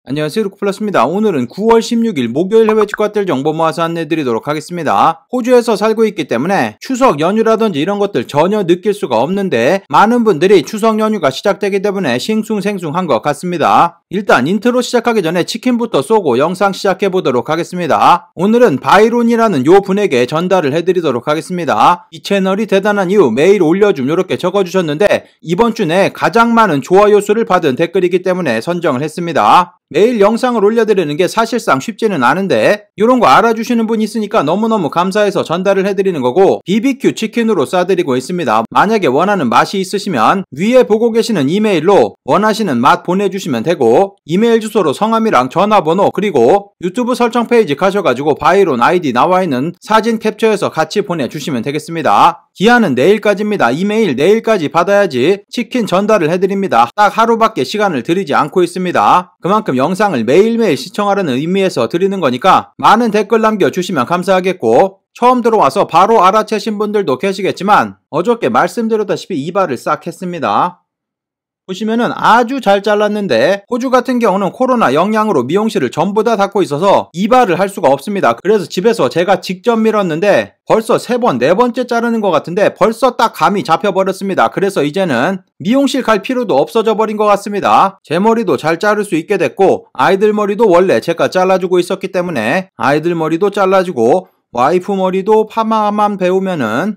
안녕하세요, 루크플러스입니다. 오늘은 9월 16일 목요일 해외 직구들 정보 모아서 안내드리도록 하겠습니다. 호주에서 살고 있기 때문에 추석 연휴라든지 이런 것들 전혀 느낄 수가 없는데 많은 분들이 추석 연휴가 시작되기 때문에 싱숭생숭한 것 같습니다. 일단 인트로 시작하기 전에 치킨부터 쏘고 영상 시작해보도록 하겠습니다. 오늘은 바이론이라는 요 분에게 전달을 해드리도록 하겠습니다. 이 채널이 대단한 이유 매일 올려줌 이렇게 적어주셨는데 이번 주 내에 가장 많은 좋아요 수를 받은 댓글이기 때문에 선정을 했습니다. 매일 영상을 올려드리는 게 사실상 쉽지는 않은데 이런 거 알아주시는 분이 있으니까 너무너무 감사해서 전달을 해드리는 거고, BBQ 치킨으로 싸드리고 있습니다. 만약에 원하는 맛이 있으시면 위에 보고 계시는 이메일로 원하시는 맛 보내주시면 되고, 이메일 주소로 성함이랑 전화번호 그리고 유튜브 설정 페이지 가셔가지고 바이론 아이디 나와있는 사진 캡처해서 같이 보내주시면 되겠습니다. 기한은 내일까지입니다. 이메일 내일까지 받아야지 치킨 전달을 해드립니다. 딱 하루밖에 시간을 드리지 않고 있습니다. 그만큼 영상을 매일매일 시청하라는 의미에서 드리는 거니까 많은 댓글 남겨주시면 감사하겠고, 처음 들어와서 바로 알아채신 분들도 계시겠지만 어저께 말씀드렸다시피 이발을 싹 했습니다. 보시면은 아주 잘 잘랐는데 호주 같은 경우는 코로나 영향으로 미용실을 전부 다 닫고 있어서 이발을 할 수가 없습니다. 그래서 집에서 제가 직접 밀었는데 벌써 3번, 4번째 자르는 것 같은데 벌써 딱 감이 잡혀버렸습니다. 그래서 이제는 미용실 갈 필요도 없어져 버린 것 같습니다. 제 머리도 잘 자를 수 있게 됐고, 아이들 머리도 원래 제가 잘라주고 있었기 때문에 아이들 머리도 잘라주고, 와이프 머리도 파마만 배우면은,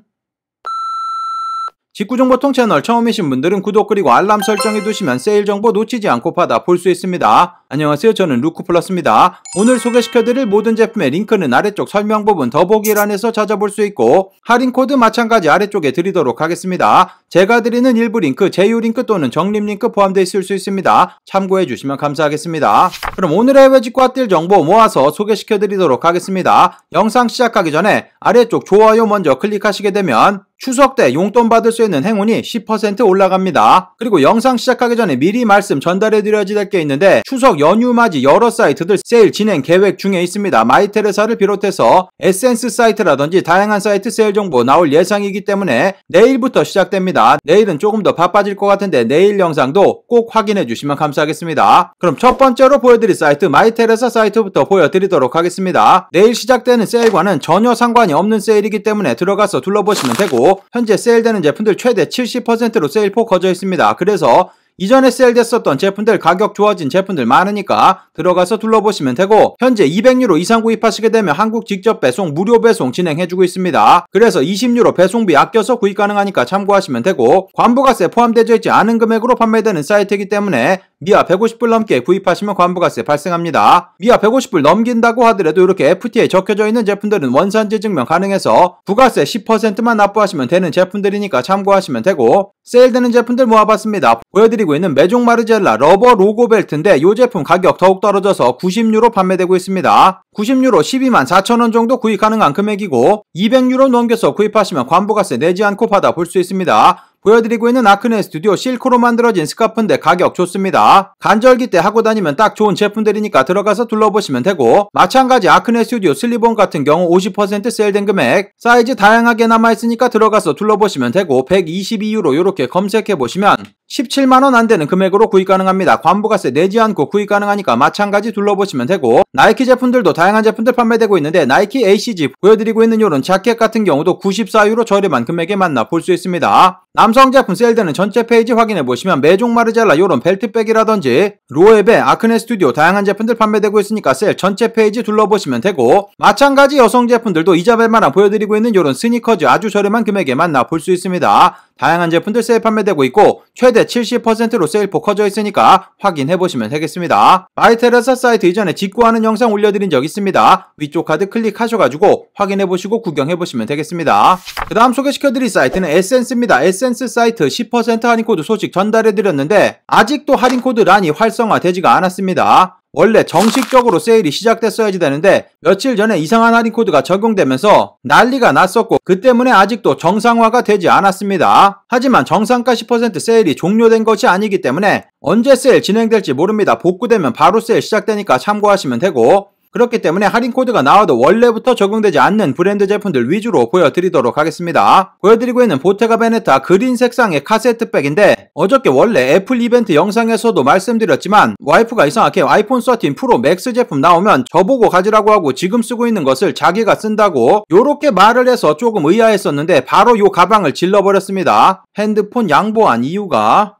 직구정보통 채널 처음이신 분들은 구독 그리고 알람 설정해두시면 세일 정보 놓치지 않고 받아볼 수 있습니다. 안녕하세요, 저는 루크플러스입니다. 오늘 소개시켜드릴 모든 제품의 링크는 아래쪽 설명 부분 더보기란에서 찾아볼 수 있고, 할인 코드 마찬가지 아래쪽에 드리도록 하겠습니다. 제가 드리는 일부 링크, 제휴 링크 또는 적립 링크 포함되어 있을 수 있습니다. 참고해주시면 감사하겠습니다. 그럼 오늘의 해외 직구핫딜 정보 모아서 소개시켜드리도록 하겠습니다. 영상 시작하기 전에 아래쪽 좋아요 먼저 클릭하시게 되면 추석 때 용돈 받을 수 있는 행운이 10% 올라갑니다. 그리고 영상 시작하기 전에 미리 말씀 전달해드려야 될 게 있는데, 추석 연휴 맞이 여러 사이트들 세일 진행 계획 중에 있습니다. 마이테레사를 비롯해서 에센스 사이트라든지 다양한 사이트 세일 정보 나올 예상이기 때문에 내일부터 시작됩니다. 내일은 조금 더 바빠질 것 같은데 내일 영상도 꼭 확인해 주시면 감사하겠습니다. 그럼 첫 번째로 보여드릴 사이트 마이테레사 사이트부터 보여드리도록 하겠습니다. 내일 시작되는 세일과는 전혀 상관이 없는 세일이기 때문에 들어가서 둘러보시면 되고, 현재 세일되는 제품들 최대 70%로 세일폭 거져 있습니다. 그래서 이전에 세일됐었던 제품들 가격 좋아진 제품들 많으니까 들어가서 둘러보시면 되고, 현재 200유로 이상 구입하시게 되면 한국 직접 배송 무료 배송 진행해주고 있습니다. 그래서 20유로 배송비 아껴서 구입 가능하니까 참고하시면 되고, 관부가세 포함되어 있지 않은 금액으로 판매되는 사이트이기 때문에 미아 150불 넘게 구입하시면 관부가세 발생합니다. 미아 150불 넘긴다고 하더라도 이렇게 FTA에 적혀져 있는 제품들은 원산지 증명 가능해서 부가세 10%만 납부하시면 되는 제품들이니까 참고하시면 되고, 세일되는 제품들 모아봤습니다. 보여드리고 있는 메종 마르젤라 러버 로고 벨트인데 이 제품 가격 더욱 떨어져서 90유로 판매되고 있습니다. 90유로 124,000원 정도 구입 가능한 금액이고, 200유로 넘겨서 구입하시면 관부가세 내지 않고 받아볼 수 있습니다. 보여드리고 있는 아크네 스튜디오 실크로 만들어진 스카프인데 가격 좋습니다. 간절기 때 하고 다니면 딱 좋은 제품들이니까 들어가서 둘러보시면 되고, 마찬가지 아크네 스튜디오 슬리본 같은 경우 50% 세일된 금액, 사이즈 다양하게 남아있으니까 들어가서 둘러보시면 되고, 122유로 이렇게 검색해보시면 17만원 안되는 금액으로 구입 가능합니다. 관부가세 내지 않고 구입 가능하니까 마찬가지 둘러보시면 되고, 나이키 제품들도 다양한 제품들 판매되고 있는데 나이키 ACG 보여드리고 있는 요런 자켓 같은 경우도 94유로 저렴한 금액에 만나볼 수 있습니다. 남성 제품 세일되는 전체 페이지 확인해보시면 메종 마르젤라 요런 벨트백이라든지 로에베, 아크네 스튜디오 다양한 제품들 판매되고 있으니까 세일 전체 페이지 둘러보시면 되고, 마찬가지 여성 제품들도 이자벨마랑 보여드리고 있는 요런 스니커즈 아주 저렴한 금액에 만나볼 수 있습니다. 다양한 제품들 세일 판매되고 있고 최대 70%로 세일폭 커져 있으니까 확인해보시면 되겠습니다. 마이테레사 사이트 이전에 직구하는 영상 올려드린 적 있습니다. 위쪽 카드 클릭하셔가지고 확인해보시고 구경해보시면 되겠습니다. 그 다음 소개시켜드릴 사이트는 에센스입니다. 에센스 사이트 10% 할인코드 소식 전달해드렸는데 아직도 할인코드 란이 활성화되지가 않았습니다. 원래 정식적으로 세일이 시작됐어야지 되는데 며칠 전에 이상한 할인코드가 적용되면서 난리가 났었고, 그 때문에 아직도 정상화가 되지 않았습니다. 하지만 정상가 10% 세일이 종료된 것이 아니기 때문에 언제 세일 진행될지 모릅니다. 복구되면 바로 세일 시작되니까 참고하시면 되고, 그렇기 때문에 할인 코드가 나와도 원래부터 적용되지 않는 브랜드 제품들 위주로 보여드리도록 하겠습니다. 보여드리고 있는 보테가 베네타 그린 색상의 카세트백인데 어저께 원래 애플 이벤트 영상에서도 말씀드렸지만 와이프가 이상하게 아이폰 13 프로 맥스 제품 나오면 저보고 가지라고 하고 지금 쓰고 있는 것을 자기가 쓴다고 요렇게 말을 해서 조금 의아했었는데 바로 요 가방을 질러버렸습니다. 핸드폰 양보한 이유가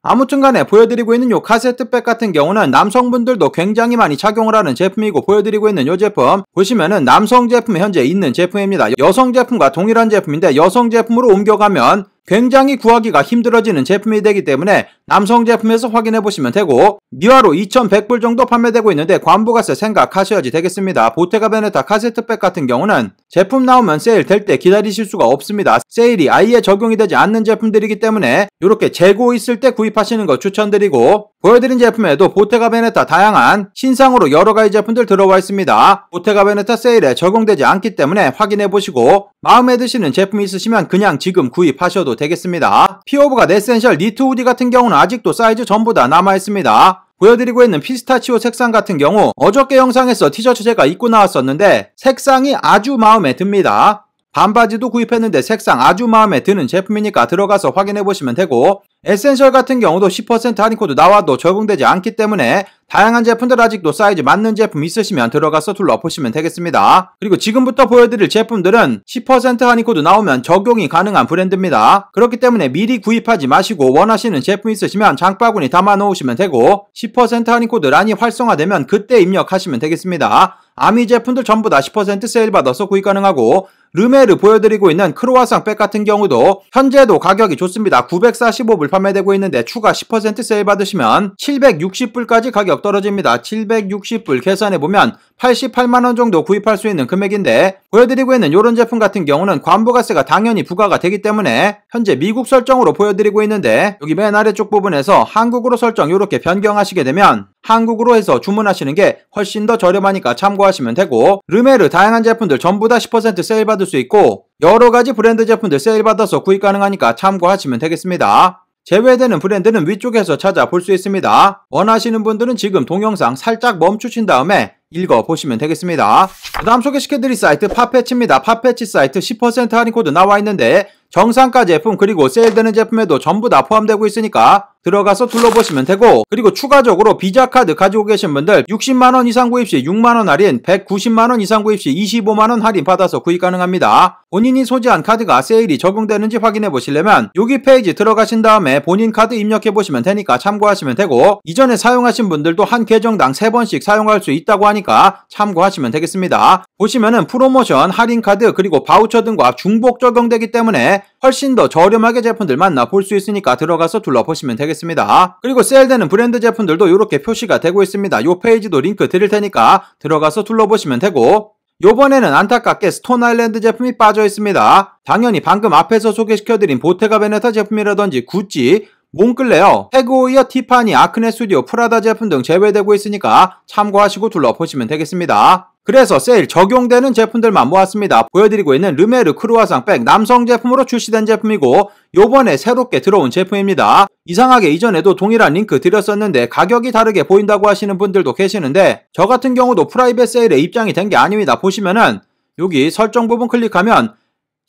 아무튼 간에 보여드리고 있는 요 카세트백 같은 경우는 남성분들도 굉장히 많이 착용을 하는 제품이고 보여드리고 있는 요 제품 보시면은 남성 제품에 현재 있는 제품입니다. 여성 제품과 동일한 제품인데 여성 제품으로 옮겨가면 굉장히 구하기가 힘들어지는 제품이 되기 때문에 남성 제품에서 확인해 보시면 되고 미화로 2,100불 정도 판매되고 있는데 관부가세 생각하셔야지 되겠습니다. 보테가 베네타 카세트백 같은 경우는 제품 나오면 세일 될 때 기다리실 수가 없습니다. 세일이 아예 적용이 되지 않는 제품들이기 때문에 이렇게 재고 있을 때 구입하시는 거 추천드리고 보여드린 제품에도 보테가 베네타 다양한 신상으로 여러가지 제품들 들어와 있습니다. 보테가 베네타 세일에 적용되지 않기 때문에 확인해 보시고 마음에 드시는 제품이 있으시면 그냥 지금 구입하셔도 되겠습니다. 피오브가 네센셜 니트 후디 같은 경우는 아직도 사이즈 전부 다 남아있습니다. 보여드리고 있는 피스타치오 색상 같은 경우 어저께 영상에서 티셔츠 제가 입고 나왔었는데 색상이 아주 마음에 듭니다. 반바지도 구입했는데 색상 아주 마음에 드는 제품이니까 들어가서 확인해 보시면 되고 에센셜 같은 경우도 10% 할인 코드 나와도 적용되지 않기 때문에 다양한 제품들 아직도 사이즈 맞는 제품 있으시면 들어가서 둘러보시면 되겠습니다. 그리고 지금부터 보여드릴 제품들은 10% 할인 코드 나오면 적용이 가능한 브랜드입니다. 그렇기 때문에 미리 구입하지 마시고 원하시는 제품 있으시면 장바구니 담아 놓으시면 되고 10% 할인 코드 란이 활성화되면 그때 입력하시면 되겠습니다. 아미 제품들 전부 다 10% 세일 받아서 구입 가능하고 르메르 보여드리고 있는 크로와상 백 같은 경우도 현재도 가격이 좋습니다. 945불 판매되고 있는데 추가 10% 세일 받으시면 760불까지 가격 떨어집니다. 760불 계산해보면 88만원 정도 구입할 수 있는 금액인데 보여드리고 있는 이런 제품 같은 경우는 관부가세가 당연히 부과가 되기 때문에 현재 미국 설정으로 보여드리고 있는데 여기 맨 아래쪽 부분에서 한국으로 설정 이렇게 변경하시게 되면 한국으로 해서 주문하시는 게 훨씬 더 저렴하니까 참고하시면 되고 르메르 다양한 제품들 전부 다 10% 세일 받을 수 있고 여러가지 브랜드 제품들 세일 받아서 구입 가능하니까 참고하시면 되겠습니다. 제외되는 브랜드는 위쪽에서 찾아볼 수 있습니다. 원하시는 분들은 지금 동영상 살짝 멈추신 다음에 읽어보시면 되겠습니다. 그 다음 소개시켜드릴 사이트 팟패치입니다. 팟패치 사이트 10% 할인 코드 나와 있는데 정상가 제품 그리고 세일되는 제품에도 전부 다 포함되고 있으니까 들어가서 둘러보시면 되고 그리고 추가적으로 비자카드 가지고 계신 분들 60만원 이상 구입 시 6만원 할인 190만원 이상 구입 시 25만원 할인 받아서 구입 가능합니다. 본인이 소지한 카드가 세일이 적용되는지 확인해 보시려면 여기 페이지 들어가신 다음에 본인 카드 입력해 보시면 되니까 참고하시면 되고 이전에 사용하신 분들도 한 계정당 3번씩 사용할 수 있다고 하니까 참고하시면 되겠습니다. 보시면은 프로모션, 할인 카드 그리고 바우처 등과 중복 적용되기 때문에 훨씬 더 저렴하게 제품들 만나볼 수 있으니까 들어가서 둘러보시면 되겠습니다. 그리고 세일되는 브랜드 제품들도 이렇게 표시가 되고 있습니다. 이 페이지도 링크 드릴 테니까 들어가서 둘러보시면 되고 요번에는 안타깝게 스톤 아일랜드 제품이 빠져 있습니다. 당연히 방금 앞에서 소개시켜드린 보테가 베네타 제품이라든지 구찌, 몽클레어, 태그오이어, 티파니, 아크네 스튜디오, 프라다 제품 등 제외되고 있으니까 참고하시고 둘러보시면 되겠습니다. 그래서 세일 적용되는 제품들만 모았습니다. 보여드리고 있는 르메르 크루아상 백 남성 제품으로 출시된 제품이고 요번에 새롭게 들어온 제품입니다. 이상하게 이전에도 동일한 링크 드렸었는데 가격이 다르게 보인다고 하시는 분들도 계시는데 저 같은 경우도 프라이빗 세일에 입장이 된 게 아닙니다. 보시면은 여기 설정 부분 클릭하면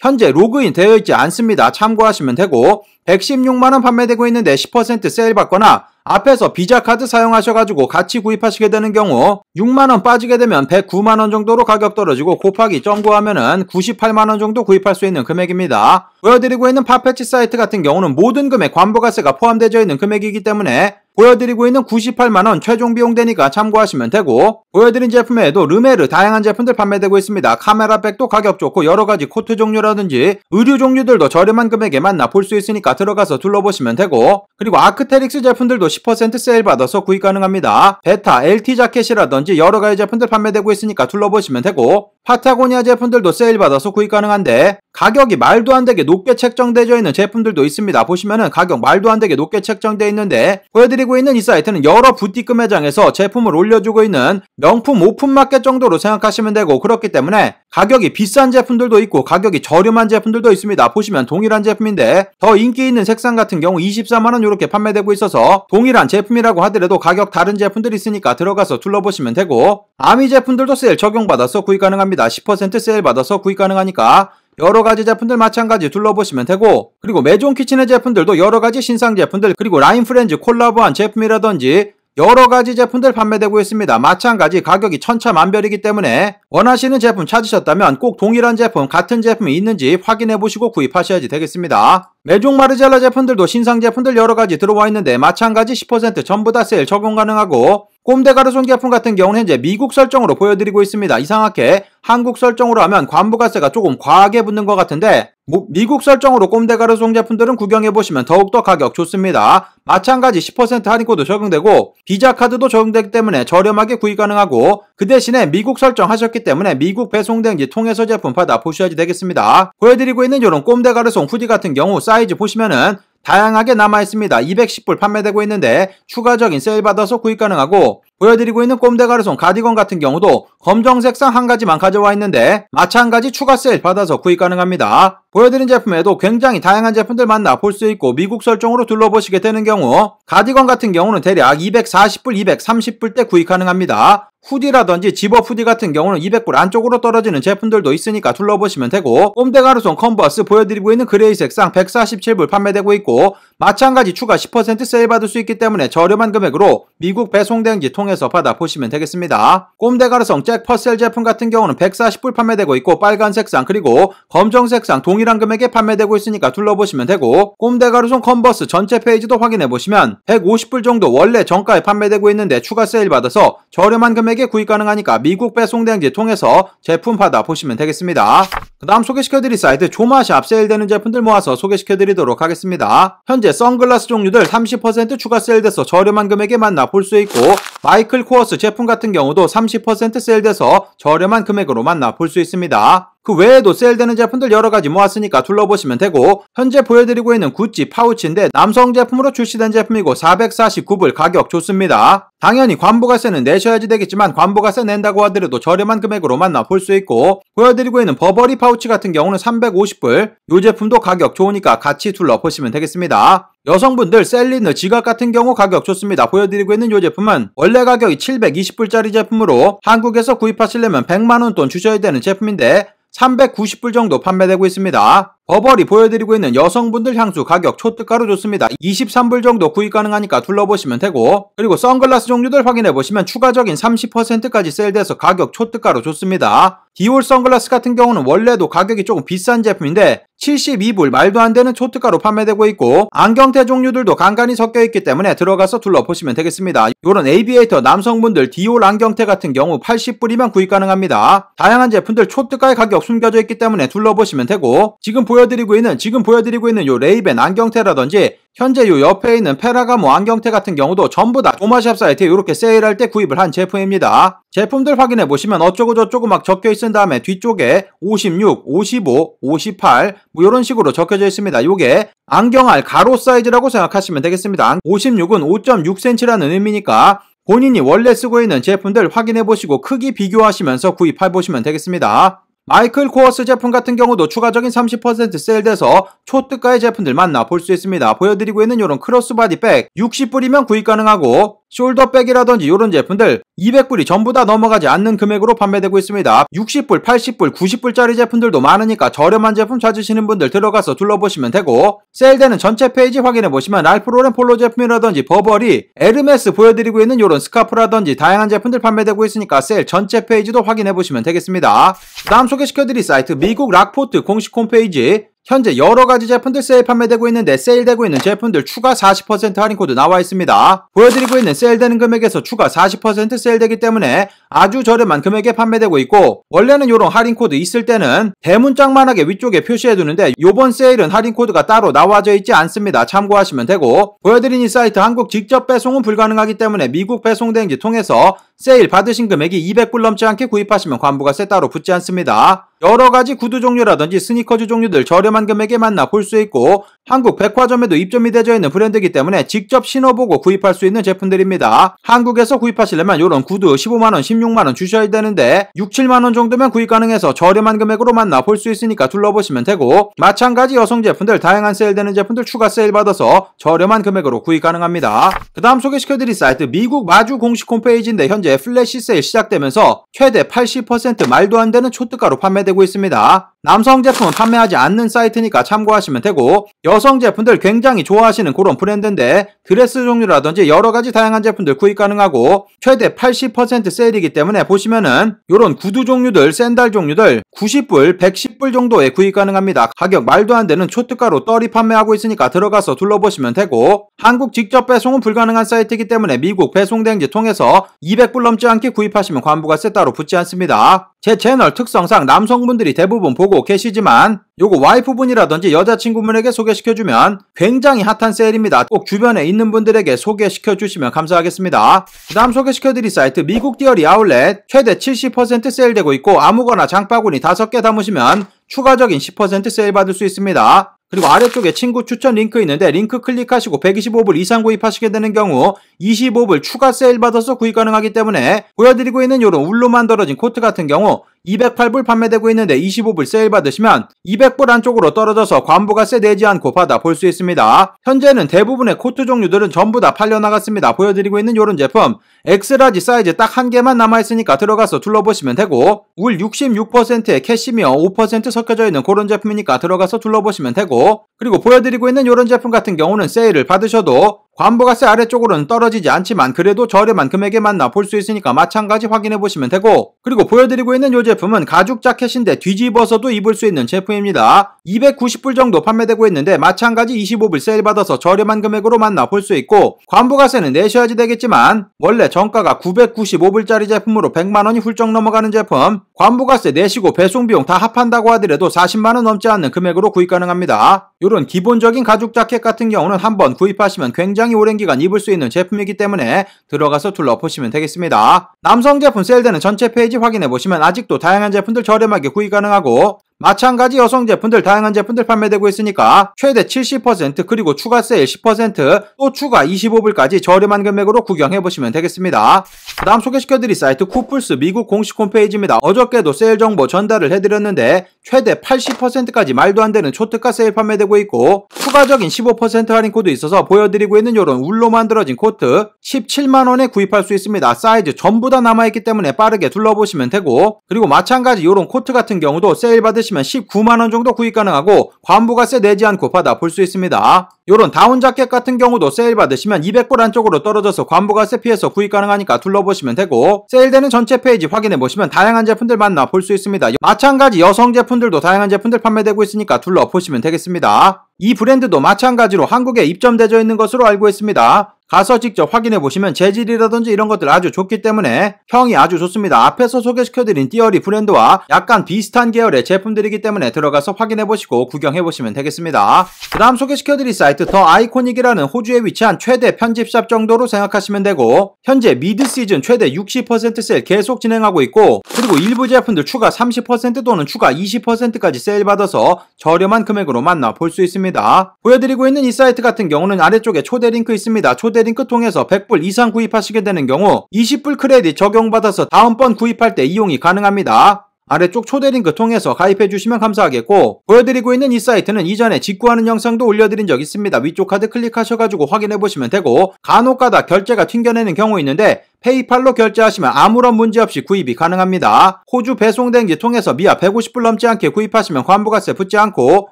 현재 로그인 되어 있지 않습니다. 참고하시면 되고 116만원 판매되고 있는데 10% 세일 받거나 앞에서 비자카드 사용하셔가지고 같이 구입하시게 되는 경우 6만원 빠지게 되면 109만원 정도로 가격 떨어지고 곱하기 점구하면은 98만원 정도 구입할 수 있는 금액입니다. 보여드리고 있는 팟패치 사이트 같은 경우는 모든 금액 관부가세가 포함되어 있는 금액이기 때문에 보여드리고 있는 98만원 최종 비용 되니까 참고하시면 되고 보여드린 제품에도 르메르 다양한 제품들 판매되고 있습니다. 카메라백도 가격 좋고 여러가지 코트 종류라든지 의류 종류들도 저렴한 금액에 만나볼 수 있으니까 들어가서 둘러보시면 되고 그리고 아크테릭스 제품들도 10% 세일 받아서 구입 가능합니다. 베타, LT 자켓이라든지 여러가지 제품들 판매되고 있으니까 둘러보시면 되고 파타고니아 제품들도 세일 받아서 구입 가능한데 가격이 말도 안 되게 높게 책정되어 있는 제품들도 있습니다. 보시면은 가격 말도 안 되게 높게 책정되어 있는데 보여드리고 있는 이 사이트는 여러 부티크 매장에서 제품을 올려주고 있는 명품 오픈마켓 정도로 생각하시면 되고, 그렇기 때문에 가격이 비싼 제품들도 있고 가격이 저렴한 제품들도 있습니다. 보시면 동일한 제품인데 더 인기 있는 색상 같은 경우 24만원 이렇게 판매되고 있어서 동일한 제품이라고 하더라도 가격 다른 제품들이 있으니까 들어가서 둘러보시면 되고, 아미 제품들도 세일 적용받아서 구입 가능합니다. 10% 세일 받아서 구입 가능하니까 여러가지 제품들 마찬가지 둘러보시면 되고, 그리고 메종 키친의 제품들도 여러가지 신상 제품들, 그리고 라인 프렌즈 콜라보한 제품이라든지 여러가지 제품들 판매되고 있습니다. 마찬가지 가격이 천차만별이기 때문에 원하시는 제품 찾으셨다면 꼭 동일한 제품, 같은 제품이 있는지 확인해보시고 구입하셔야지 되겠습니다. 메종 마르젤라 제품들도 신상 제품들 여러가지 들어와 있는데 마찬가지 10% 전부 다 세일 적용 가능하고, 꼼데 가르손 제품 같은 경우는 현재 미국 설정으로 보여드리고 있습니다. 이상하게 한국 설정으로 하면 관부가세가 조금 과하게 붙는 것 같은데 미국 설정으로 꼼데 가르손 제품들은 구경해보시면 더욱더 가격 좋습니다. 마찬가지 10% 할인코드 적용되고 비자 카드도 적용되기 때문에 저렴하게 구입 가능하고, 그 대신에 미국 설정하셨기 때문에 미국 배송대행지 통해서 제품 받아보셔야지 되겠습니다. 보여드리고 있는 이런 꼼데 가르손 후디 같은 경우 사이즈 보시면은 다양하게 남아있습니다. 210불 판매되고 있는데 추가적인 세일 받아서 구입 가능하고, 보여드리고 있는 꼼데 가르손 가디건 같은 경우도 검정색상 한 가지만 가져와 있는데 마찬가지 추가 세일 받아서 구입 가능합니다. 보여드린 제품에도 굉장히 다양한 제품들 만나 볼 수 있고, 미국 설정으로 둘러보시게 되는 경우 가디건 같은 경우는 대략 240불, 230불대 구입 가능합니다. 후디라든지 집업 후디 같은 경우는 200불 안쪽으로 떨어지는 제품들도 있으니까 둘러보시면 되고, 꼼데 가르손 컨버스 보여드리고 있는 그레이 색상 147불 판매되고 있고 마찬가지 추가 10% 세일 받을 수 있기 때문에 저렴한 금액으로 미국 배송대행지 통해서 받아보시면 되겠습니다. 꼼데 가르손 잭퍼셀 제품 같은 경우는 140불 판매되고 있고 빨간 색상 그리고 검정 색상 동일한 금액에 판매되고 있으니까 둘러보시면 되고, 꼼데 가르손 컨버스 전체 페이지도 확인해보시면 150불 정도 원래 정가에 판매되고 있는데 추가 세일 받아서 저렴한 금액에 구입 가능하니까 미국 배송대행지 통해서 제품 받아보시면 되겠습니다. 그 다음 소개시켜드릴 사이트 조마샵 세일되는 제품들 모아서 소개시켜드리도록 하겠습니다. 현재 선글라스 종류들 30% 추가 세일돼서 저렴한 금액에 만나 볼 수 있고, 마이클 코어스 제품 같은 경우도 30% 세일돼서 저렴한 금액으로 만나 볼 수 있습니다. 그 외에도 세일되는 제품들 여러가지 모았으니까 둘러보시면 되고, 현재 보여드리고 있는 구찌 파우치인데 남성 제품으로 출시된 제품이고 449불 가격 좋습니다. 당연히 관부가세는 내셔야지 되겠지만 관부가세 낸다고 하더라도 저렴한 금액으로 만나 볼 수 있고, 보여드리고 있는 버버리 파우치 같은 경우는 350불, 이 제품도 가격 좋으니까 같이 둘러보시면 되겠습니다. 여성분들 셀리느 지갑 같은 경우 가격 좋습니다. 보여드리고 있는 이 제품은 원래 가격이 720불짜리 제품으로 한국에서 구입하시려면 100만원 돈 주셔야 되는 제품인데 390불 정도 판매되고 있습니다. 버버리 보여드리고 있는 여성분들 향수 가격 초특가로 좋습니다. 23불 정도 구입 가능하니까 둘러보시면 되고, 그리고 선글라스 종류들 확인해보시면 추가적인 30%까지 세일돼서 가격 초특가로 좋습니다. 디올 선글라스 같은 경우는 원래도 가격이 조금 비싼 제품인데 72불 말도 안 되는 초특가로 판매되고 있고, 안경테 종류들도 간간히 섞여 있기 때문에 들어가서 둘러보시면 되겠습니다. 요런 에이비에이터 남성분들 디올 안경테 같은 경우 80불이면 구입 가능합니다. 다양한 제품들 초특가의 가격 숨겨져 있기 때문에 둘러보시면 되고, 지금 보여드리고 있는 요 레이벤 안경테라든지 현재 요 옆에 있는 페라가모 안경테 같은 경우도 전부 다 조마샵 사이트에 이렇게 세일할 때 구입을 한 제품입니다. 제품들 확인해보시면 어쩌고 저쩌고 막 적혀 있은 다음에 뒤쪽에 56, 55, 58 뭐 이런 식으로 적혀져 있습니다. 요게 안경알 가로 사이즈라고 생각하시면 되겠습니다. 56은 5.6cm라는 의미니까 본인이 원래 쓰고 있는 제품들 확인해보시고 크기 비교하시면서 구입해보시면 되겠습니다. 마이클 코어스 제품 같은 경우도 추가적인 30% 세일돼서 초특가의 제품들 만나 볼 수 있습니다. 보여드리고 있는 이런 크로스바디 백 60불이면 구입 가능하고, 숄더백이라든지 이런 제품들 200불이 전부 다 넘어가지 않는 금액으로 판매되고 있습니다. 60불, 80불, 90불짜리 제품들도 많으니까 저렴한 제품 찾으시는 분들 들어가서 둘러보시면 되고, 세일되는 전체 페이지 확인해보시면 랄프로렌 폴로 제품이라든지 버버리, 에르메스 보여드리고 있는 이런 스카프라든지 다양한 제품들 판매되고 있으니까 세일 전체 페이지도 확인해보시면 되겠습니다. 다음 소개시켜드릴 사이트 미국 락포트 공식 홈페이지, 현재 여러가지 제품들 세일 판매되고 있는데 세일되고 있는 제품들 추가 40% 할인 코드 나와 있습니다. 보여드리고 있는 세일되는 금액에서 추가 40% 세일되기 때문에 아주 저렴한 금액에 판매되고 있고, 원래는 이런 할인 코드 있을 때는 대문짝만하게 위쪽에 표시해두는데 요번 세일은 할인 코드가 따로 나와져 있지 않습니다. 참고하시면 되고, 보여드린 이 사이트 한국 직접 배송은 불가능하기 때문에 미국 배송대행지 통해서 세일 받으신 금액이 200불 넘지 않게 구입하시면 관부가세 따로 붙지 않습니다. 여러가지 구두 종류라든지 스니커즈 종류들 저렴한 금액에 만나 볼 수 있고 한국 백화점에도 입점이 되어 있는 브랜드이기 때문에 직접 신어보고 구입할 수 있는 제품들입니다. 한국에서 구입하시려면 이런 구두 15만원, 16만원 주셔야 되는데 6, 7만원 정도면 구입 가능해서 저렴한 금액으로 만나 볼 수 있으니까 둘러보시면 되고 마찬가지 여성 제품들 다양한 세일되는 제품들 추가 세일 받아서 저렴한 금액으로 구입 가능합니다. 그 다음 소개시켜드릴 사이트 미국 마주 공식 홈페이지인데 현재 플래시 세일 시작되면서 최대 80% 말도 안 되는 초특가로 판매되고 있습니다. 남성 제품은 판매하지 않는 사이트니까 참고하시면 되고 여성 제품들 굉장히 좋아하시는 그런 브랜드인데 드레스 종류라든지 여러가지 다양한 제품들 구입 가능하고 최대 80% 세일이기 때문에 보시면은 요런 구두 종류들 샌들 종류들 90불 110불 정도에 구입 가능합니다. 가격 말도 안 되는 초특가로 떨이 판매하고 있으니까 들어가서 둘러보시면 되고 한국 직접 배송은 불가능한 사이트이기 때문에 미국 배송대행지 통해서 200불 넘지 않게 구입하시면 관부가세 따로 붙지 않습니다. 제 채널 특성상 남성분들이 대부분 보고 계시지만 요거 와이프분이라든지 여자친구분에게 소개시켜주면 굉장히 핫한 세일입니다. 꼭 주변에 있는 분들에게 소개시켜주시면 감사하겠습니다. 그 다음 소개시켜드릴 사이트 미국 디어리 아울렛 최대 70% 세일되고 있고 아무거나 장바구니 5개 담으시면 추가적인 10% 세일 받을 수 있습니다. 그리고 아래쪽에 친구 추천 링크 있는데 링크 클릭하시고 125불 이상 구입하시게 되는 경우 25불 추가 세일 받아서 구입 가능하기 때문에 보여드리고 있는 요런 울로 만들어진 코트 같은 경우 208불 판매되고 있는데 25불 세일 받으시면 200불 안쪽으로 떨어져서 관부가세 내지 않고 받아 볼 수 있습니다. 현재는 대부분의 코트 종류들은 전부 다 팔려나갔습니다. 보여드리고 있는 요런 제품 엑스라지 사이즈 딱 한 개만 남아있으니까 들어가서 둘러보시면 되고 울 66%에 캐시미어 5% 섞여져 있는 그런 제품이니까 들어가서 둘러보시면 되고 그리고 보여드리고 있는 요런 제품 같은 경우는 세일을 받으셔도 관부가세 아래쪽으로는 떨어지지 않지만 그래도 저렴한 금액에 만나 볼 수 있으니까 마찬가지 확인해 보시면 되고 그리고 보여드리고 있는 요 제품은 가죽 자켓인데 뒤집어서도 입을 수 있는 제품입니다. 290불 정도 판매되고 있는데 마찬가지 25불 세일 받아서 저렴한 금액으로 만나 볼 수 있고 관부가세는 내셔야지 되겠지만 원래 정가가 995불짜리 제품으로 100만원이 훌쩍 넘어가는 제품 관부가세 내시고 배송비용 다 합한다고 하더라도 40만원 넘지 않는 금액으로 구입 가능합니다. 요런 기본적인 가죽 자켓 같은 경우는 한번 구입하시면 굉장히 오랜 기간 입을 수 있는 제품이기 때문에 들어가서 둘러보시면 되겠습니다. 남성 제품 세일되는 전체 페이지 확인해 보시면 아직도 다양한 제품들 저렴하게 구입 가능하고 마찬가지 여성 제품들 다양한 제품들 판매되고 있으니까 최대 70% 그리고 추가 세일 10% 또 추가 25불까지 저렴한 금액으로 구경해보시면 되겠습니다. 그 다음 소개시켜드릴 사이트 쿠플스 미국 공식 홈페이지입니다. 어저께도 세일 정보 전달을 해드렸는데 최대 80%까지 말도 안 되는 초특가 세일 판매되고 있고 추가적인 15% 할인 코드 있어서 보여드리고 있는 이런 울로 만들어진 코트 17만원에 구입할 수 있습니다. 사이즈 전부 다 남아있기 때문에 빠르게 둘러보시면 되고 그리고 마찬가지 이런 코트 같은 경우도 세일 받으시면 19만원 정도 구입 가능하고 관부가세 내지 않고 받아 볼 수 있습니다. 요런 다운 자켓 같은 경우도 세일 받으시면 200불 안쪽으로 떨어져서 관부가세 피해서 구입 가능하니까 둘러보시면 되고 세일되는 전체 페이지 확인해 보시면 다양한 제품들 만나 볼 수 있습니다. 마찬가지 여성 제품들도 다양한 제품들 판매되고 있으니까 둘러보시면 되겠습니다. 이 브랜드도 마찬가지로 한국에 입점되어 있는 것으로 알고 있습니다. 가서 직접 확인해 보시면 재질이라든지 이런 것들 아주 좋기 때문에 평이 아주 좋습니다. 앞에서 소개시켜드린 띠어리 브랜드와 약간 비슷한 계열의 제품들이기 때문에 들어가서 확인해 보시고 구경해 보시면 되겠습니다. 그 다음 소개시켜드릴 사이트 더 아이코닉이라는 호주에 위치한 최대 편집샵 정도로 생각하시면 되고 현재 미드 시즌 최대 60% 세일 계속 진행하고 있고 그리고 일부 제품들 추가 30% 또는 추가 20%까지 세일 받아서 저렴한 금액으로 만나 볼 수 있습니다. 보여드리고 있는 이 사이트 같은 경우는 아래쪽에 초대 링크 있습니다. 초대 링크 통해서 100불 이상 구입하시게 되는 경우 20불 크레딧 적용받아서 다음번 구입할 때 이용이 가능합니다. 아래쪽 초대 링크 통해서 가입해 주시면 감사하겠고 보여드리고 있는 이 사이트는 이전에 직구하는 영상도 올려드린 적 있습니다. 위쪽 카드 클릭하셔가지고 확인해 보시면 되고 간혹가다 결제가 튕겨내는 경우 있는데 페이팔로 결제하시면 아무런 문제없이 구입이 가능합니다. 호주 배송대행지 통해서 미아 150불 넘지 않게 구입하시면 관부가세 붙지 않고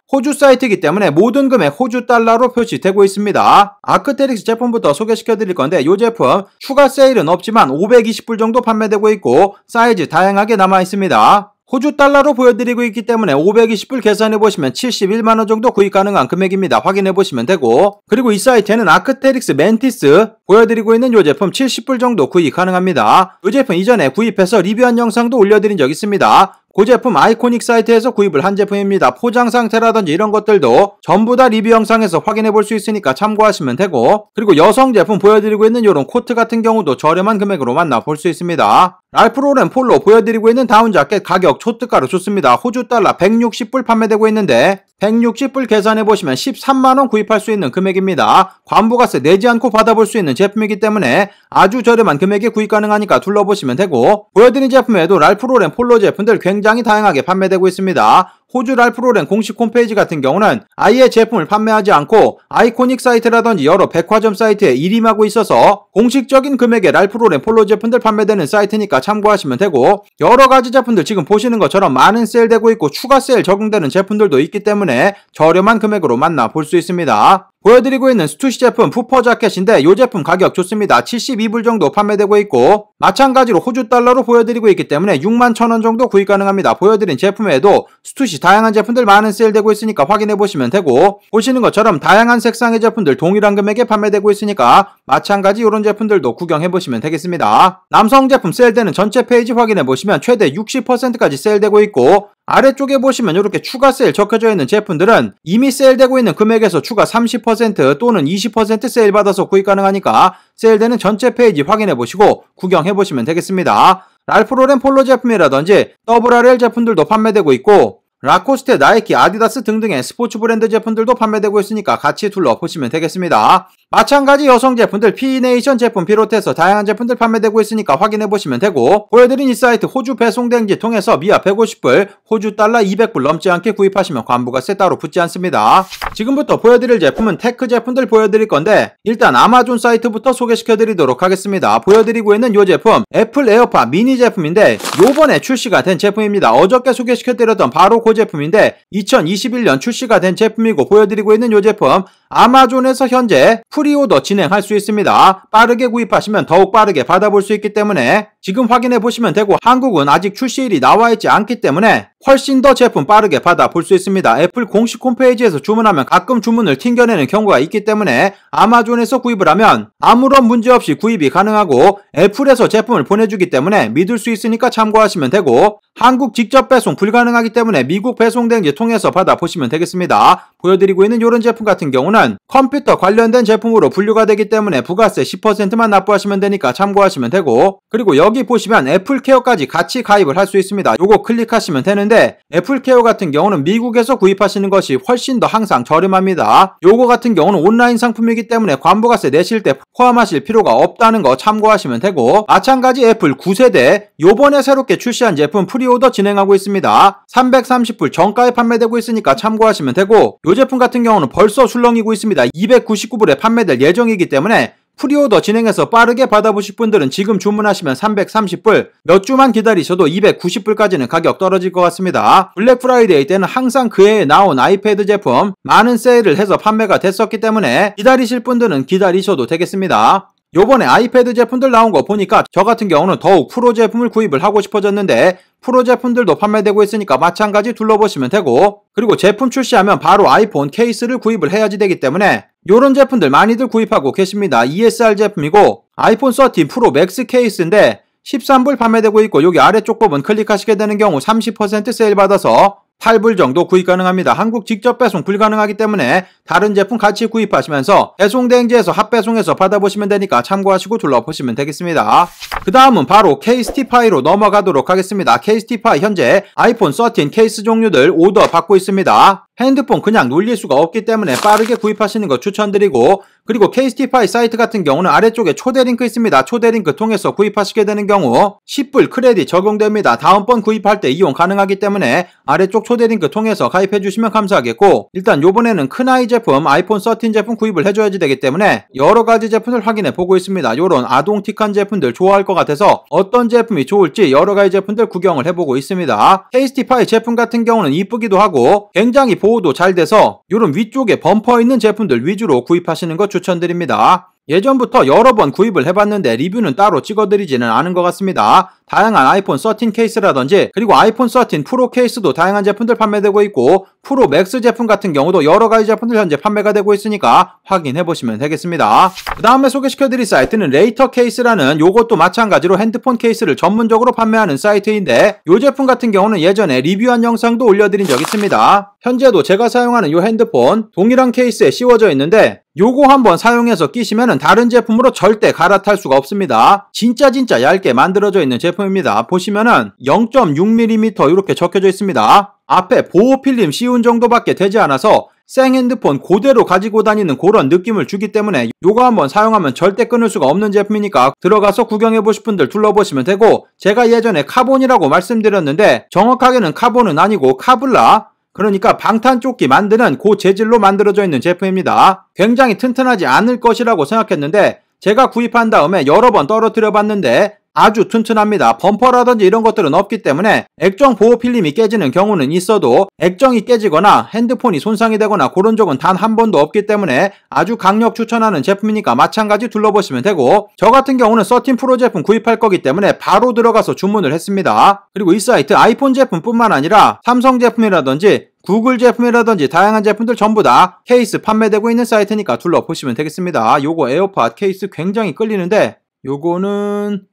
호주 사이트이기 때문에 모든 금액 호주 달러로 표시되고 있습니다. 아크테릭스 제품부터 소개시켜드릴 건데 이 제품 추가 세일은 없지만 520불 정도 판매되고 있고 사이즈 다양하게 남아 있습니다. 호주 달러로 보여드리고 있기 때문에 520불 계산해보시면 71만원 정도 구입 가능한 금액입니다. 확인해보시면 되고 그리고 이 사이트에는 아크테릭스 멘티스 보여드리고 있는 이 제품 70불 정도 구입 가능합니다. 이 제품 이전에 구입해서 리뷰한 영상도 올려드린 적 있습니다. 그 제품 아이코닉 사이트에서 구입을 한 제품입니다. 포장 상태라든지 이런 것들도 전부 다 리뷰 영상에서 확인해 볼 수 있으니까 참고하시면 되고, 그리고 여성 제품 보여드리고 있는 이런 코트 같은 경우도 저렴한 금액으로 만나볼 수 있습니다. 랄프 로렌 폴로 보여드리고 있는 다운 자켓 가격 초특가로 좋습니다. 호주 달러 160불 판매되고 있는데 160불 계산해보시면 13만원 구입할 수 있는 금액입니다. 관부가세 내지 않고 받아볼 수 있는 제품이기 때문에 아주 저렴한 금액에 구입 가능하니까 둘러보시면 되고, 보여드린 제품에도 랄프 로렌 폴로 제품들 굉장히 다양하게 판매되고 있습니다. 호주 랄프 로렌 공식 홈페이지 같은 경우는 아예 제품을 판매하지 않고 아이코닉 사이트라든지 여러 백화점 사이트에 일임하고 있어서 공식적인 금액의 랄프 로렌 폴로 제품들 판매되는 사이트니까 참고하시면 되고, 여러가지 제품들 지금 보시는 것처럼 많은 세일되고 있고 추가 세일 적용되는 제품들도 있기 때문에 저렴한 금액으로 만나볼 수 있습니다. 보여드리고 있는 스투시 제품 푸퍼 자켓인데 이 제품 가격 좋습니다. 72불 정도 판매되고 있고 마찬가지로 호주 달러로 보여드리고 있기 때문에 61,000원 정도 구입 가능합니다. 보여드린 제품에도 스투시 다양한 제품들 많은 세일되고 있으니까 확인해보시면 되고, 보시는 것처럼 다양한 색상의 제품들 동일한 금액에 판매되고 있으니까 마찬가지 이런 제품들도 구경해보시면 되겠습니다. 남성 제품 세일되는 전체 페이지 확인해보시면 최대 60%까지 세일되고 있고, 아래쪽에 보시면 이렇게 추가 세일 적혀져 있는 제품들은 이미 세일되고 있는 금액에서 추가 30% 또는 20% 세일 받아서 구입 가능하니까 세일되는 전체 페이지 확인해 보시고 구경해 보시면 되겠습니다. 랄프 로렌 폴로 제품이라든지 WRL 제품들도 판매되고 있고 라코스테, 나이키, 아디다스 등등의 스포츠 브랜드 제품들도 판매되고 있으니까 같이 둘러보시면 되겠습니다. 마찬가지 여성 제품들 피네이션 제품 비롯해서 다양한 제품들 판매되고 있으니까 확인해보시면 되고, 보여드린 이 사이트 호주 배송 대행지 통해서 미아 150불, 호주 달러 200불 넘지 않게 구입하시면 관부가세 따로 붙지 않습니다. 지금부터 보여드릴 제품은 테크 제품들 보여드릴 건데 일단 아마존 사이트부터 소개시켜드리도록 하겠습니다. 보여드리고 있는 이 제품 애플 에어팟 미니 제품인데 요번에 출시가 된 제품입니다. 어저께 소개시켜드렸던 바로 그 제품인데 2021년 출시가 된 제품이고, 보여드리고 있는 이 제품 아마존에서 현재 프리오더 진행할 수 있습니다. 빠르게 구입하시면 더욱 빠르게 받아볼 수 있기 때문에 지금 확인해 보시면 되고, 한국은 아직 출시일이 나와 있지 않기 때문에 훨씬 더 제품 빠르게 받아볼 수 있습니다. 애플 공식 홈페이지에서 주문하면 가끔 주문을 튕겨내는 경우가 있기 때문에 아마존에서 구입을 하면 아무런 문제 없이 구입이 가능하고 애플에서 제품을 보내주기 때문에 믿을 수 있으니까 참고하시면 되고, 한국 직접 배송 불가능하기 때문에 미국 배송 대행지 통해서 받아보시면 되겠습니다. 보여드리고 있는 이런 제품 같은 경우는 컴퓨터 관련된 제품으로 분류가 되기 때문에 부가세 10%만 납부하시면 되니까 참고하시면 되고, 그리고 여기 보시면 애플케어까지 같이 가입을 할 수 있습니다. 요거 클릭하시면 되는데 애플케어 같은 경우는 미국에서 구입하시는 것이 훨씬 더 항상 저렴합니다. 요거 같은 경우는 온라인 상품이기 때문에 관부가세 내실 때 포함하실 필요가 없다는 거 참고하시면 되고, 마찬가지 애플 9세대 요번에 새롭게 출시한 제품 프리오더 진행하고 있습니다. 330불 정가에 판매되고 있으니까 참고하시면 되고, 요 제품 같은 경우는 벌써 술렁이고 있습니다. 299불에 판매될 예정이기 때문에 프리오더 진행해서 빠르게 받아보실 분들은 지금 주문하시면 330불, 몇 주만 기다리셔도 290불까지는 가격 떨어질 것 같습니다. 블랙 프라이데이 때는 항상 그 해에 나온 아이패드 제품 많은 세일을 해서 판매가 됐었기 때문에 기다리실 분들은 기다리셔도 되겠습니다. 요번에 아이패드 제품들 나온 거 보니까 저 같은 경우는 더욱 프로 제품을 구입을 하고 싶어졌는데 프로 제품들도 판매되고 있으니까 마찬가지 둘러보시면 되고, 그리고 제품 출시하면 바로 아이폰 케이스를 구입을 해야지 되기 때문에 요런 제품들 많이들 구입하고 계십니다. ESR 제품이고 아이폰 13 프로 맥스 케이스인데 13불 판매되고 있고, 여기 아래쪽 부분 클릭하시게 되는 경우 30% 세일 받아서 8불 정도 구입 가능합니다. 한국 직접 배송 불가능하기 때문에 다른 제품 같이 구입하시면서 배송대행지에서 핫배송해서 받아보시면 되니까 참고하시고 둘러보시면 되겠습니다. 그 다음은 바로 케이스티파이로 넘어가도록 하겠습니다. 케이스티파이 현재 아이폰 13 케이스 종류들 오더 받고 있습니다. 핸드폰 그냥 놀릴 수가 없기 때문에 빠르게 구입하시는 거 추천드리고, 그리고 케이스티파이 사이트 같은 경우는 아래쪽에 초대 링크 있습니다. 초대 링크 통해서 구입하시게 되는 경우 10불 크레딧 적용됩니다. 다음번 구입할 때 이용 가능하기 때문에 아래쪽 초대 링크 통해서 가입해 주시면 감사하겠고, 일단 요번에는 큰아이 제품 아이폰 13 제품 구입을 해줘야지 되기 때문에 여러가지 제품을 확인해 보고 있습니다. 요런 아동틱한 제품들 좋아할 것 같아서 어떤 제품이 좋을지 여러가지 제품들 구경을 해보고 있습니다. 케이스티파이 제품 같은 경우는 이쁘기도 하고 굉장히 보호도 잘 돼서 요런 위쪽에 범퍼 있는 제품들 위주로 구입하시는 거 추천드립니다. 예전부터 여러 번 구입을 해봤는데 리뷰는 따로 찍어드리지는 않은 것 같습니다. 다양한 아이폰 13 케이스라든지 그리고 아이폰 13 프로 케이스도 다양한 제품들 판매되고 있고 프로 맥스 제품 같은 경우도 여러가지 제품들 현재 판매가 되고 있으니까 확인해보시면 되겠습니다. 그 다음에 소개시켜드릴 사이트는 레이터 케이스라는 요것도 마찬가지로 핸드폰 케이스를 전문적으로 판매하는 사이트인데 요 제품 같은 경우는 예전에 리뷰한 영상도 올려드린 적 있습니다. 현재도 제가 사용하는 요 핸드폰 동일한 케이스에 씌워져 있는데 요거 한번 사용해서 끼시면은 다른 제품으로 절대 갈아탈 수가 없습니다. 진짜 얇게 만들어져 있는 제품입니다. 보시면은 0.6mm 이렇게 적혀져 있습니다. 앞에 보호 필름 씌운 정도밖에 되지 않아서 생 핸드폰 그대로 가지고 다니는 그런 느낌을 주기 때문에 요거 한번 사용하면 절대 끊을 수가 없는 제품이니까 들어가서 구경해보실 분들 둘러보시면 되고, 제가 예전에 카본이라고 말씀드렸는데 정확하게는 카본은 아니고 카블라, 그러니까 방탄조끼 만드는 그 재질로 만들어져 있는 제품입니다. 굉장히 튼튼하지 않을 것이라고 생각했는데 제가 구입한 다음에 여러 번 떨어뜨려 봤는데 아주 튼튼합니다. 범퍼라든지 이런 것들은 없기 때문에 액정 보호 필름이 깨지는 경우는 있어도 액정이 깨지거나 핸드폰이 손상이 되거나 그런 적은 단 한 번도 없기 때문에 아주 강력 추천하는 제품이니까 마찬가지 둘러보시면 되고, 저 같은 경우는 13 프로 제품 구입할 거기 때문에 바로 들어가서 주문을 했습니다. 그리고 이 사이트 아이폰 제품뿐만 아니라 삼성 제품이라든지 구글 제품이라든지 다양한 제품들 전부 다 케이스 판매되고 있는 사이트니까 둘러보시면 되겠습니다. 요거 에어팟 케이스 굉장히 끌리는데 요거는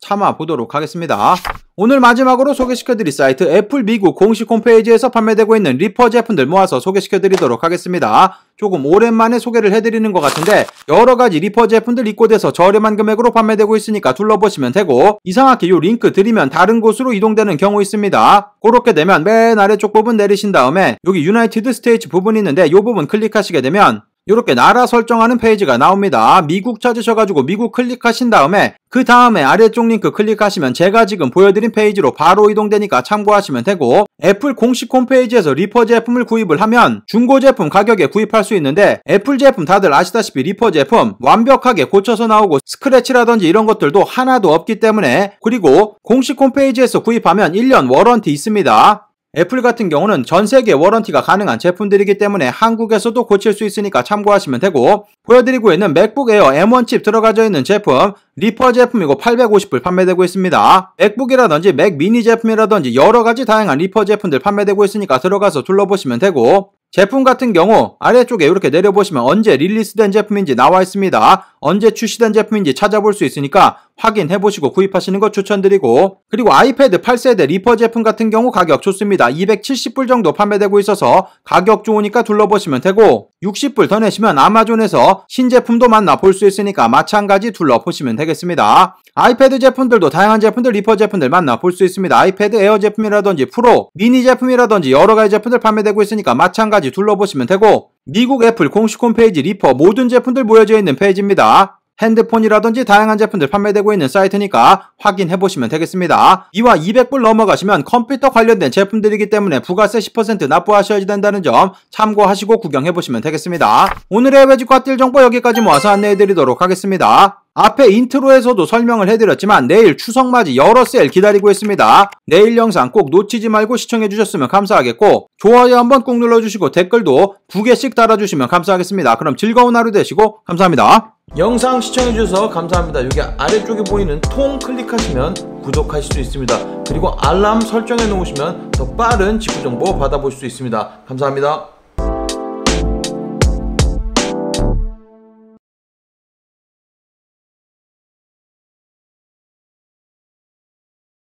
참아 보도록 하겠습니다. 오늘 마지막으로 소개시켜드릴 사이트 애플 미국 공식 홈페이지에서 판매되고 있는 리퍼 제품들 모아서 소개시켜드리도록 하겠습니다. 조금 오랜만에 소개를 해드리는 것 같은데 여러가지 리퍼 제품들 입고돼서 저렴한 금액으로 판매되고 있으니까 둘러보시면 되고, 이상하게 요 링크 드리면 다른 곳으로 이동되는 경우 있습니다. 그렇게 되면 맨 아래쪽 부분 내리신 다음에 여기 유나이티드 스테이츠 부분이 있는데 요 부분 클릭하시게 되면 이렇게 나라 설정하는 페이지가 나옵니다. 미국 찾으셔가지고 미국 클릭하신 다음에 그 다음에 아래쪽 링크 클릭하시면 제가 지금 보여드린 페이지로 바로 이동되니까 참고하시면 되고, 애플 공식 홈페이지에서 리퍼 제품을 구입을 하면 중고 제품 가격에 구입할 수 있는데 애플 제품 다들 아시다시피 리퍼 제품 완벽하게 고쳐서 나오고 스크래치라든지 이런 것들도 하나도 없기 때문에, 그리고 공식 홈페이지에서 구입하면 1년 워런티 있습니다. 애플 같은 경우는 전세계 워런티가 가능한 제품들이기 때문에 한국에서도 고칠 수 있으니까 참고하시면 되고, 보여드리고 있는 맥북 에어 M1 칩 들어가져 있는 제품 리퍼 제품이고 850불 판매되고 있습니다. 맥북이라든지 맥 미니 제품이라든지 여러가지 다양한 리퍼 제품들 판매되고 있으니까 들어가서 둘러보시면 되고, 제품 같은 경우 아래쪽에 이렇게 내려보시면 언제 릴리스된 제품인지 나와 있습니다. 언제 출시된 제품인지 찾아볼 수 있으니까 확인해보시고 구입하시는 거 추천드리고, 그리고 아이패드 8세대 리퍼 제품 같은 경우 가격 좋습니다. 270불 정도 판매되고 있어서 가격 좋으니까 둘러보시면 되고, 60불 더 내시면 아마존에서 신제품도 만나볼 수 있으니까 마찬가지 둘러보시면 되겠습니다. 아이패드 제품들도 다양한 제품들 리퍼 제품들 만나볼 수 있습니다. 아이패드 에어 제품이라든지 프로, 미니 제품이라든지 여러가지 제품들 판매되고 있으니까 마찬가지 둘러보시면 되고, 미국 애플 공식 홈페이지 리퍼 모든 제품들 모여져 있는 페이지입니다. 핸드폰이라든지 다양한 제품들 판매되고 있는 사이트니까 확인해보시면 되겠습니다. 이와 200불 넘어가시면 컴퓨터 관련된 제품들이기 때문에 부가세 10% 납부하셔야 된다는 점 참고하시고 구경해보시면 되겠습니다. 오늘의 외직과 뛸 정보 여기까지 모아서 안내해드리도록 하겠습니다. 앞에 인트로에서도 설명을 해드렸지만 내일 추석맞이 여러 세일 기다리고 있습니다. 내일 영상 꼭 놓치지 말고 시청해주셨으면 감사하겠고, 좋아요 한번 꾹 눌러주시고 댓글도 2개씩 달아주시면 감사하겠습니다. 그럼 즐거운 하루 되시고 감사합니다. 영상 시청해주셔서 감사합니다. 여기 아래쪽에 보이는 통 클릭하시면 구독하실 수 있습니다. 그리고 알람 설정해 놓으시면 더 빠른 직구 정보 받아보실 수 있습니다. 감사합니다.